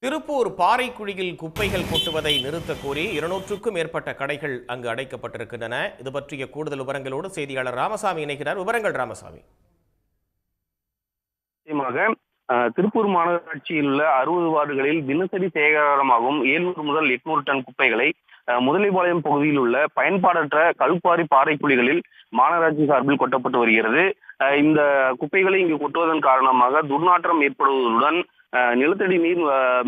திருப்பூர் பாறைக்குழியில் குப்பைகள் கொட்டுவதை நிறுத்த கோரி 200க்கும் மேற்பட்ட கடைகள் அங்கு அடைக்கப்பட்டிருக்கின்றன. இது பற்றிய கூடுதல் விவரங்களோடு செய்தியாளர் ராமசாமி இணைக்கிறார். விவரங்கள் ராமசாமி. திருப்பூர் மாநகராட்சியில் உள்ள 60 வார்டுகளில் தினசரி சேகரமாகும் 700 முதல் 800 டன் குப்பைகளை முதலைபாளையம் பகுதியில் உள்ள பயன்பாடற்ற கல்குவாரி பாறைக்குழிகளில் மாநகராட்சி சார்பில் கொட்டப்பட்டு வருகிறது. இந்த குப்பைகளை இங்கு கொட்டுவதன் காரணமாக துர்நாற்றம் ஏற்படுவதுடன் நிலத்தடி நீர்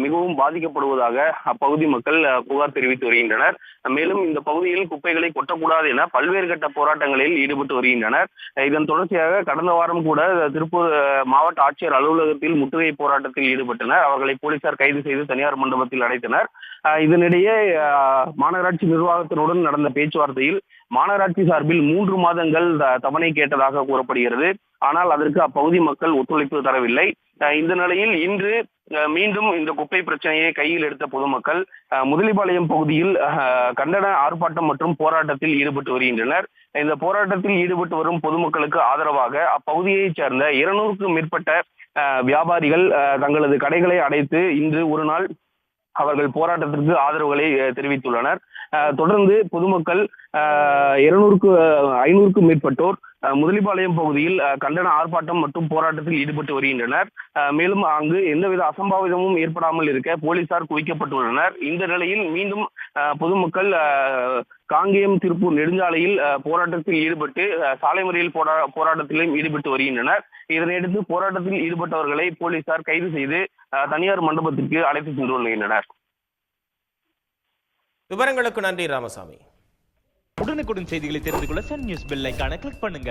மிகவும் பாதிக்கப்படுவதாக அப்பகுதி மக்கள் புகார் தெரிவித்து வருகின்றனர். மேலும் இந்த பகுதியில் குப்பைகளை கொட்டக்கூடாது என பல்வேறு கட்ட போராட்டங்களில் ஈடுபட்டு வருகின்றனர். இதன் தொடர்ச்சியாக கடந்த வாரம் கூட திருப்பூர் மாவட்ட ஆட்சியர் அலுவலகத்தில் முற்றுகை போராட்டத்தில் ஈடுபட்டனர். அவர்களை போலீசார் கைது செய்து தனியார் மண்டபத்தில் அடைத்தனர். இதனிடையே மாநகராட்சி நிர்வாகத்தினுடன் நடந்த பேச்சுவார்த்தையில் மாநகராட்சி சார்பில் 3 மாதங்கள் தவணை கேட்டதாக கூறப்படுகிறது. ஆனால் அதற்கு அப்பகுதி மக்கள் ஒத்துழைப்பு தரவில்லை. இந்த நிலையில் இன்று மீண்டும் இந்த குப்பை பிரச்சனையை கையில் எடுத்த பொதுமக்கள் முதலிபாளையம் பகுதியில் கண்டன ஆர்ப்பாட்டம் மற்றும் போராட்டத்தில் ஈடுபட்டு வருகின்றனர். இந்த போராட்டத்தில் ஈடுபட்டு வரும் பொதுமக்களுக்கு ஆதரவாக அப்பகுதியைச் சேர்ந்த 200க்கும் மேற்பட்ட வியாபாரிகள் தங்களது கடைகளை அடைத்து இன்று ஒரு நாள் அவர்கள் போராட்டத்திற்கு ஆதரவுகளை தெரிவித்துள்ளனர். தொடர்ந்து பொதுமக்கள் 500க்கும் மேற்பட்டோர் முதலிபாளையம் பகுதியில் கண்டன ஆர்ப்பாட்டம் மற்றும் போராட்டத்தில் ஈடுபட்டு வருகின்றனர். மேலும் அங்கு எந்தவித அசம்பாவிதமும் ஏற்படாமல் இருக்க போலீசார் குவிக்கப்பட்டுள்ளனர். இந்த நிலையில் மீண்டும் பொதுமக்கள் காங்கேயம் திருப்பூர் நெடுஞ்சாலையில் போராட்டத்தில் ஈடுபட்டு சாலை மறியல் போராட்டத்திலும் ஈடுபட்டு வருகின்றனர். இதனையடுத்து போராட்டத்தில் ஈடுபட்டவர்களை போலீசார் கைது செய்து தனியார் மண்டபத்திற்கு அழைத்து சென்று வருகின்றனர். விவரங்களுக்கு நன்றி ராமசாமி. உடனுக்குடன் செய்திகளை தெரிந்து கொள்ள சன் நியூஸ் பெல் ஐகானை கிளிக் பண்ணுங்க.